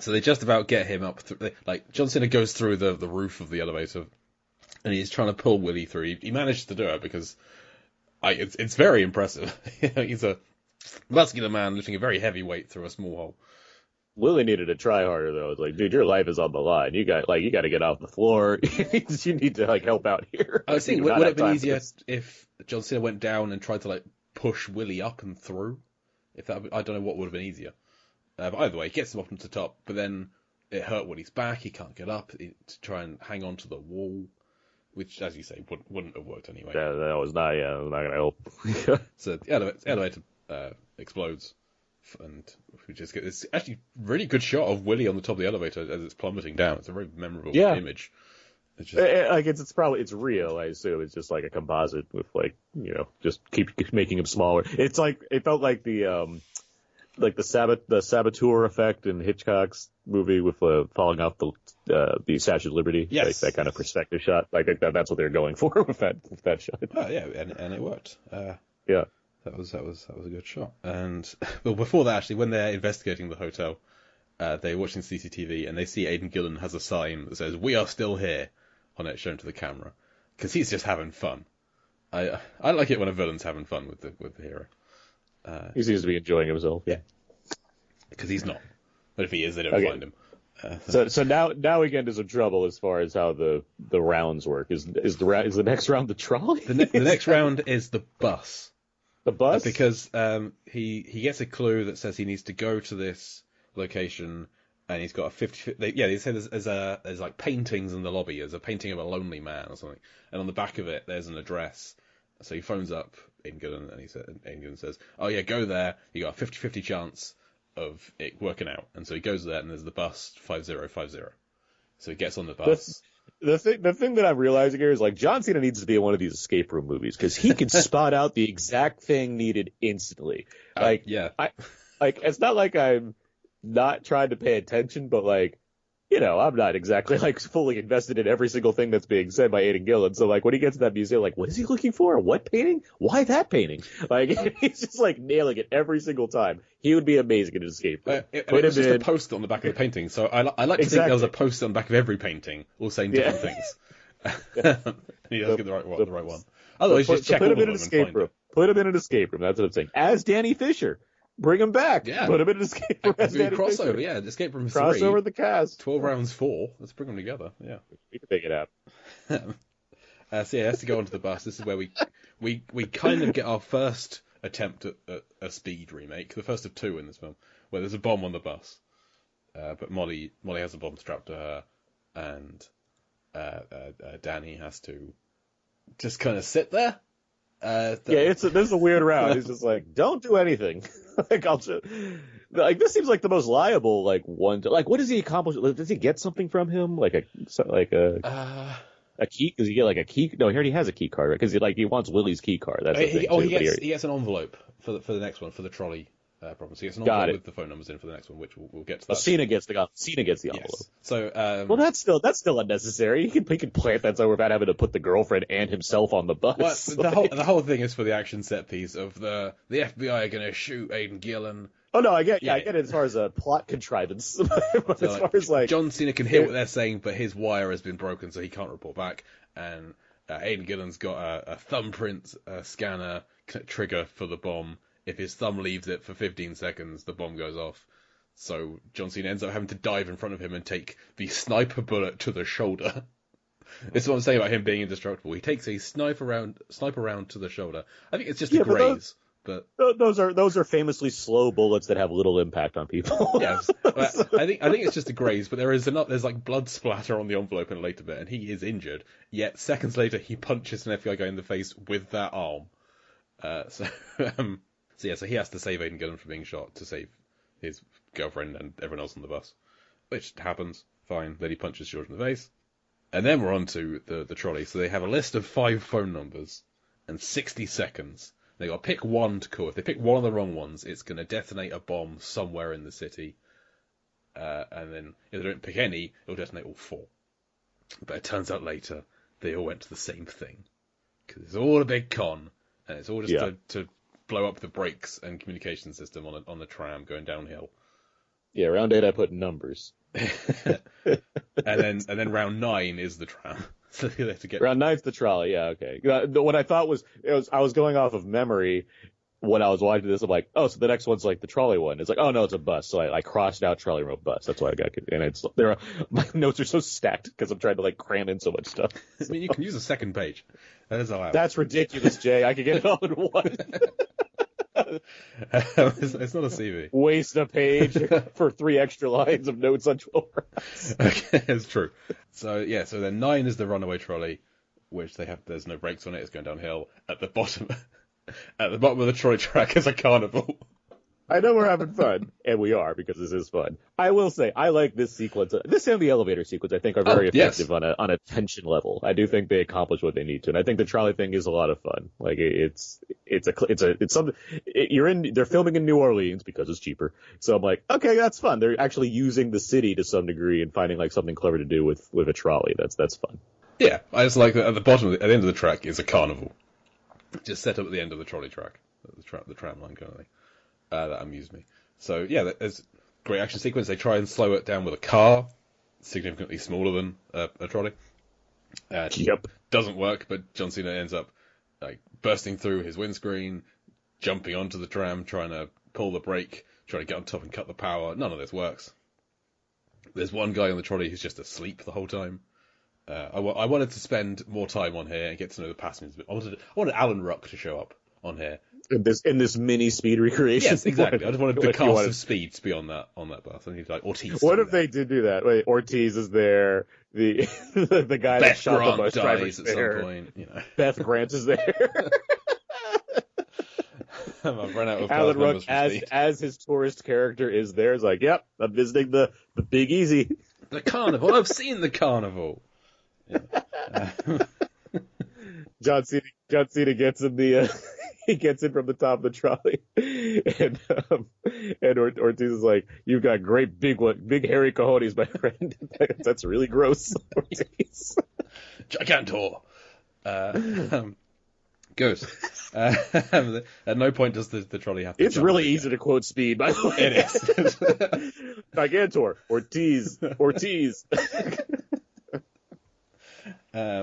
So they just about get him up. Like John Cena goes through the roof of the elevator, and he's trying to pull Willie through. He managed to do it because it's very impressive. He's a muscular man lifting a very heavy weight through a small hole. Willie needed to try harder though. It's like, dude, your life is on the line. You got to get off the floor. You need to like help out here. I was thinking, would it have been easier if John Cena went down and tried to like push Willie up and through? If that, I don't know what would have been easier. But either way, he gets him up onto the top, but then it hurt Willie's back. He can't get up to try and hang on to the wall, which, as you say, wouldn't have worked anyway. Yeah, that was not going to help. So the elevator explodes, and we just get this actually really good shot of Willie on the top of the elevator as it's plummeting down. It's a very memorable image. It's just, like it's real. I assume it's just like a composite with like just keep making him smaller. It's like it felt like the saboteur effect in Hitchcock's movie with falling off the Statue of Liberty. Yes, like that kind of perspective shot. I think that's what they're going for with that shot. Oh yeah, and it worked. Yeah, that was a good shot. And well, before that, actually, when they're investigating the hotel, they're watching CCTV and they see Aidan Gillen has a sign that says "We are still here" on it, shown to the camera, because he's just having fun. I like it when a villain's having fun with the hero. He seems to be enjoying himself. Yeah, because he's not. But if he is, they don't find him. So now we get into some trouble as far as how the rounds work. Is the next round the trolley? The next round is the bus. The bus? Because he gets a clue that says he needs to go to this location, and he's got a 50. They say there's like paintings in the lobby. There's a painting of a lonely man or something, and on the back of it there's an address. So he phones up Aidan Gillen, and Aidan Gillen says, "Oh yeah, go there. You got a 50-50 chance of it working out." And so he goes there, and there's the bus 5050. So he gets on the bus. The thing that I'm realizing here is like John Cena needs to be in one of these escape room movies because he can spot out the exact thing needed instantly. Like it's not like I'm not trying to pay attention, but like I'm not exactly like fully invested in every single thing that's being said by Aidan Gillen. So like when he gets to that museum, like what is he looking for? What painting? Why that painting? Like he's just like nailing it every single time. He would be amazing in an escape room. It was just a poster on the back of the painting. So I like to think there was a poster on the back of every painting, all saying different things. He does get the right one. Otherwise, just check all of them and find it. Put him in an escape room. That's what I'm saying. As Danny Fisher. Bring him back. Yeah. Put him in an escape room. Crossover, yeah. Escape room 3. Crossover the cast. 12 rounds 4. Let's bring them together. Yeah. We can make it happen. So yeah, he has to go onto the bus. This is where we kind of get our first attempt at a Speed remake, the first of 2 in this film, where there's a bomb on the bus. But Molly has a bomb strapped to her, and Danny has to just kind of sit there. This is a weird round. He's just like, don't do anything. This seems like the most liable one. What does he accomplish? Does he get something from him? A key? Does he get a key? No, he already has a key card, right? Because he wants Willie's key card. That's the thing. He gets an envelope for the next one, for the trolley problem. So he gets an envelope with the phone numbers in for the next one, which we'll get to that. Cena gets the envelope. Yes. So well, that's still unnecessary. He can plant that somewhere without having to put the girlfriend and himself on the bus. Well, the whole thing is for the action set piece of the FBI are going to shoot Aidan Gillen. Oh no, I get it as far as a plot contrivance. But so, as far as John Cena can hear what they're saying, but his wire has been broken, so he can't report back. And Aidan Gillen's got a thumbprint scanner trigger for the bomb. If his thumb leaves it for 15 seconds, the bomb goes off. So John Cena ends up having to dive in front of him and take the sniper bullet to the shoulder. This is what I'm saying about him being indestructible. He takes a sniper round to the shoulder. I think it's just a graze. But those are famously slow bullets that have little impact on people. Yes, I think it's just a graze, but there's blood splatter on the envelope in a later bit, and he is injured. Yet seconds later, he punches an FBI guy in the face with that arm. So he has to save Aidan Gillen from being shot to save his girlfriend and everyone else on the bus, which happens. Fine. Then he punches George in the face, and then we're on to the trolley. So they have a list of 5 phone numbers and 60 seconds. They got to pick one to call. If they pick one of the wrong ones, it's going to detonate a bomb somewhere in the city. And then if they don't pick any, it'll detonate all 4. But it turns out later they all went to the same thing, because it's all a big con, and it's all just to blow up the brakes and communication system on the tram going downhill. Yeah, round 8 I put numbers. and then round 9 is the tram. So they have to get round 9's the trolley. Yeah, okay. What I thought was I was going off of memory when I was watching this. I'm like, oh, so the next one's like the trolley one. It's like, oh no, it's a bus. So I crossed out trolley road bus. That's why I got. And my notes are so stacked because I'm trying to like cram in so much stuff. I mean, you can use a second page. That is allowed. That's ridiculous, Jay. I could get it all in one. It's not a CV. Waste a page for 3 extra lines of notes on 12 rounds. Okay, it's true. So then 9 is the runaway trolley, which there's no brakes on it. It's going downhill. At the bottom of the trolley track is a carnival. I know we're having fun, and we are, because this is fun. I will say, I like this sequence. This and the elevator sequence, I think, are very effective on a tension level. I do think they accomplish what they need to, and I think the trolley thing is a lot of fun. Like, it's something. They're filming in New Orleans because it's cheaper. So I'm like, okay, that's fun. They're actually using the city to some degree and finding like something clever to do with a trolley. That's fun. Yeah, I just like that at the end of the track is a carnival, just set up at the end of the trolley track, the tram line kind of thing. That amused me. So yeah, there's a great action sequence. They try and slow it down with a car, significantly smaller than a trolley. Yep. Doesn't work, but John Cena ends up like bursting through his windscreen, jumping onto the tram, trying to pull the brake, trying to get on top and cut the power. None of this works. There's one guy on the trolley who's just asleep the whole time. I wanted to spend more time on here and get to know the passengers. I wanted Alan Ruck to show up on here. In this mini Speed recreation. Yes, exactly. I just wanted the cast of Speed to be on that bus. I need like Ortiz. What if they did do that? Wait, Ortiz is there. The the guy that shot Grant the bus driver is at there. Some point, you know. Beth Grant is there. I've run out of Alan Ruck as his tourist character is there. It's like, yep, I'm visiting the Big Easy. The carnival. I've seen the carnival. Yeah. John Cena gets in he gets in from the top of the trolley, and Ortiz is like, "You've got great big hairy cojones, my friend." That's really gross, Ortiz. Gigantor. Good. At no point does the trolley have to. It's really easy to quote Speed, by the way. It is. Gigantor, Ortiz.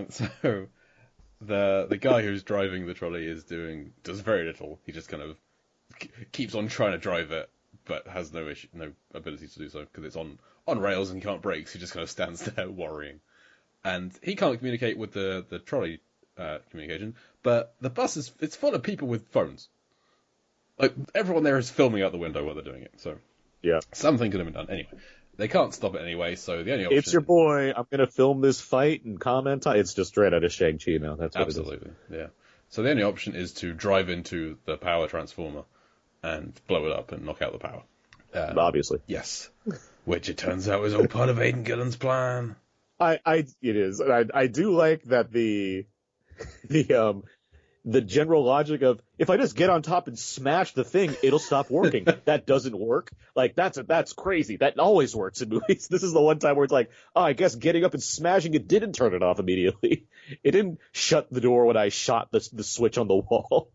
So the guy who's driving the trolley does very little. He just kind of keeps on trying to drive it, but has no ability to do so because it's on rails and he can't brake. So he just kind of stands there worrying, and he can't communicate with the trolley communication. But the bus it's full of people with phones. Like everyone there is filming out the window while they're doing it. So yeah, something could have been done anyway. They can't stop it anyway, so the only option... It's your boy. I'm going to film this fight and comment on it. It's just straight out of Shang-Chi now. That's what Absolutely, yeah. So the only option is to drive into the power transformer and blow it up and knock out the power. Obviously. Yes. Which it turns out was all part of Aidan Gillen's plan. It is. I do like that the general logic of, if I just get on top and smash the thing, it'll stop working. That doesn't work. Like, that's crazy. That always works in movies. This is the one time where it's like, oh, I guess getting up and smashing it didn't turn it off immediately. It didn't shut the door when I shot the switch on the wall.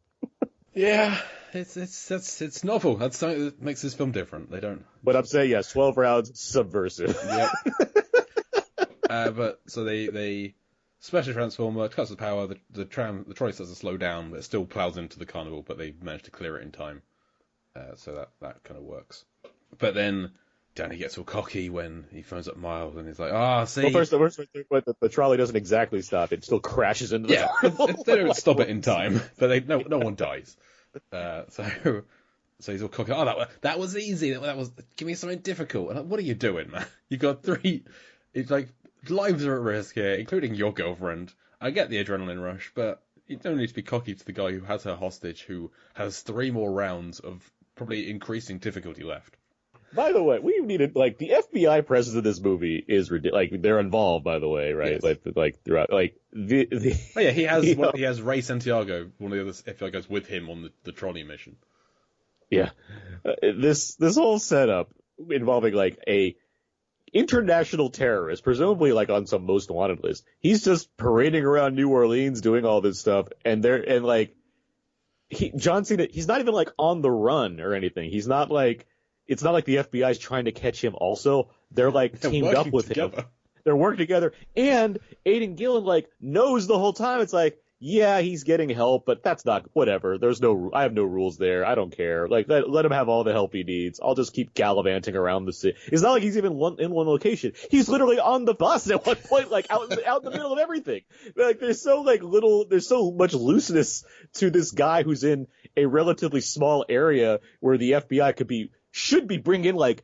Yeah, it's novel. That's something that makes this film different. They don't... But I'm saying, yes, 12 rounds, subversive. Yep. But, so they... Special transformer, cuts the power, the trolley starts to slow down, but it still plows into the carnival, but they managed to clear it in time. So that kind of works. But then Danny gets all cocky when he phones up Miles and he's like, see... Well, first, the trolley doesn't exactly stop. It still crashes into the carnival. They don't stop it in time, but no one dies. So he's all cocky. Oh, that was easy. That was... Give me something difficult. And what are you doing, man? You've got 3... It's like... Lives are at risk here, including your girlfriend. I get the adrenaline rush, but you don't need to be cocky to the guy who has her hostage, who has 3 more rounds of probably increasing difficulty left. By the way, we needed, like, the FBI presence in this movie is ridiculous. Like, they're involved, by the way, right? Yes. Like throughout, like Oh yeah, he has Ray Santiago, one of the other FBI guys, with him on the trolley mission. Yeah, this whole setup involving like a international terrorist, presumably like on some most wanted list. He's just parading around New Orleans doing all this stuff, and John Cena, he's not even like on the run or anything. He's not like it's not like the FBI is trying to catch him also. They're like teamed up with him. They're working together. And Aidan Gillen like knows the whole time. It's like, yeah, he's getting help, but that's not, whatever. I have no rules there. I don't care. Like, let him have all the help he needs. I'll just keep gallivanting around the city. It's not like he's even in one location. He's literally on the bus at one point, like out in the middle of everything. Like, there's so much looseness to this guy who's in a relatively small area where the FBI should be bringing in like,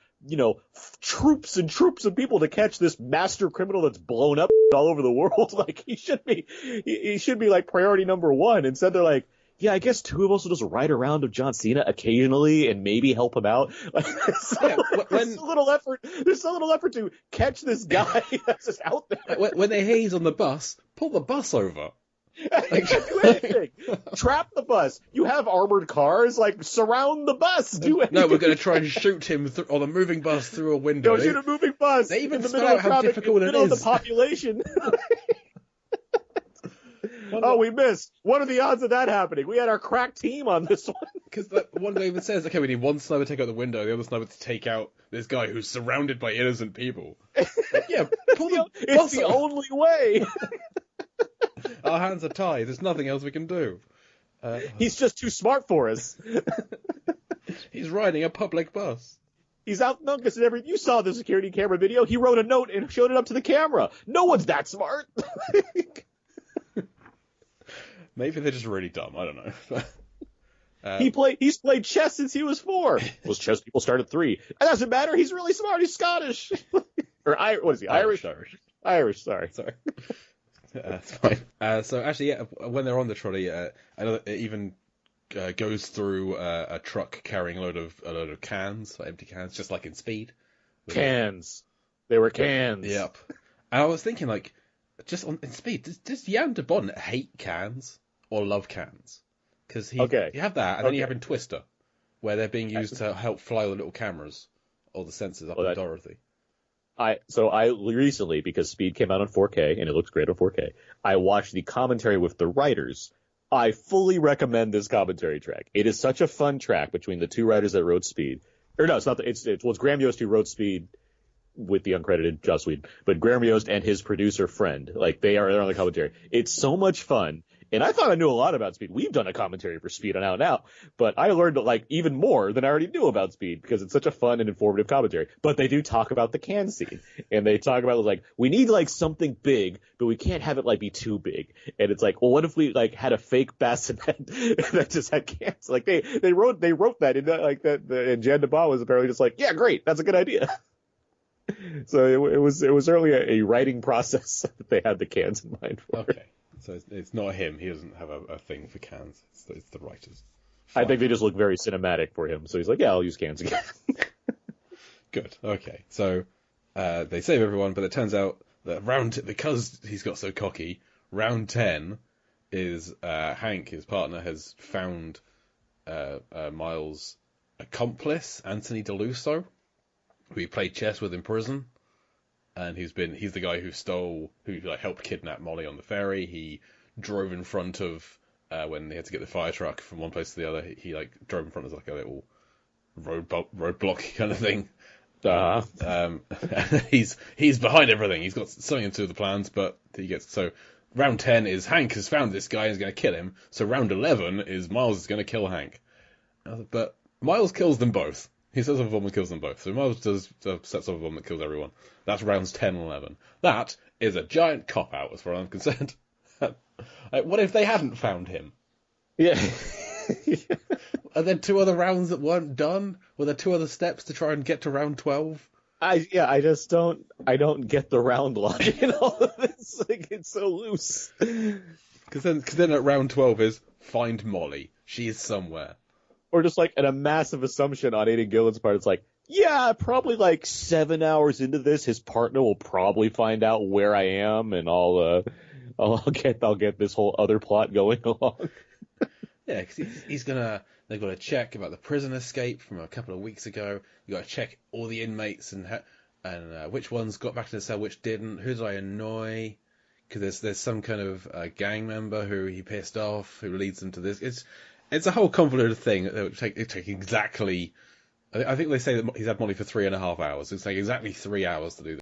troops and troops of people to catch this master criminal that's blown up all over the world. Like, he should be like priority number one. Instead, they're like, yeah, I guess two of us will just ride around with John Cena occasionally and maybe help him out. Like, there's so little effort to catch this guy that's just out there. When they haze on the bus, pull the bus over. Like, do anything. Trap the bus. You have armored cars. Like, surround the bus. Do anything. No, we're going to try and shoot him on a moving bus through a window. Don't shoot a moving bus. They even spell out how difficult it is. In the middle of the population. Oh, we missed. What are the odds of that happening? We had our crack team on this one. Because one guy even says, okay, we need one sniper to take out the window, the other sniper to take out this guy who's surrounded by innocent people. Yeah, it's the only way. Our hands are tied. There's nothing else we can do. He's just too smart for us. He's riding a public bus. He's outnumbered us in every. You saw the security camera video. He wrote a note and showed it up to the camera. No one's that smart. Maybe they're just really dumb. I don't know. He's played chess since he was 4. Most chess people start at 3. It doesn't matter. He's really smart. He's Scottish. What is he? Irish. Sorry. That's fine. So actually, yeah, when they're on the trolley, I know it even goes through a truck carrying a load of cans, like empty cans, just like in Speed. Cans. They were cans. Yep. And I was thinking, like, in Speed, does Jan de Bont hate cans or love cans? Because you have that, and then you have in Twister, where they're being used to help fly the little cameras or the sensors up in Dorothy. I recently, because Speed came out on 4K and it looks great on 4K, I watched the commentary with the writers. I fully recommend this commentary track. It is such a fun track between the two writers that wrote Speed. Or no, it's not. It's Graham Yost who wrote Speed with the uncredited Joss Whedon, but Graham Yost and his producer friend, like they're on the commentary. It's so much fun. And I thought I knew a lot about Speed. We've done a commentary for Speed on Out and Out, but I learned like even more than I already knew about Speed because it's such a fun and informative commentary. But they do talk about the can scene, and they talk about like we need like something big, but we can't have it like be too big. And it's like, well, what if we like had a fake bassinet that just had cans? Like they wrote that in that, like that, and Jan de Bont was apparently just like, yeah, great, that's a good idea. So it was certainly a writing process that they had the cans in mind for. Okay. So it's not him. He doesn't have a thing for cans. It's the writers. Fine. I think they just look very cinematic for him. So he's like, yeah, I'll use cans again. Good. Okay. So they save everyone, but it turns out that because he's got so cocky, round 10 is Hank, his partner, has found Miles' accomplice, Anthony DeLusso, who he played chess with in prison. And he's the guy who helped kidnap Molly on the ferry. He drove in front of, when they had to get the fire truck from one place to the other, he like drove in front of like a little roadblock kind of thing. He's behind everything. He's got something into the plans, but so round 10 is Hank has found this guy and is going to kill him. So round 11 is Miles is going to kill Hank. But Miles kills them both. He sets off a bomb and kills them both. So Miles sets off a bomb that kills everyone. That's rounds 10 and 11. That is a giant cop-out as far as I'm concerned. What if they hadn't found him? Yeah. Are there 2 other rounds that weren't done? Were there 2 other steps to try and get to round 12? I don't get the round logic in all of this. Like, it's so loose. Because then at round 12 is find Molly. She is somewhere. Or just like a massive assumption on Aidan Gillen's part. It's like, yeah, probably like 7 hours into this, his partner will probably find out where I am, and I'll get this whole other plot going along. Yeah, because they've got to check about the prison escape from a couple of weeks ago. You got to check all the inmates and which ones got back to the cell, which didn't. Who did I annoy? Because there's some kind of gang member who he pissed off, who leads them to this. It's a whole convoluted thing. It would take exactly I think they say that he's had Molly for 3.5 hours. It's like exactly 3 hours to do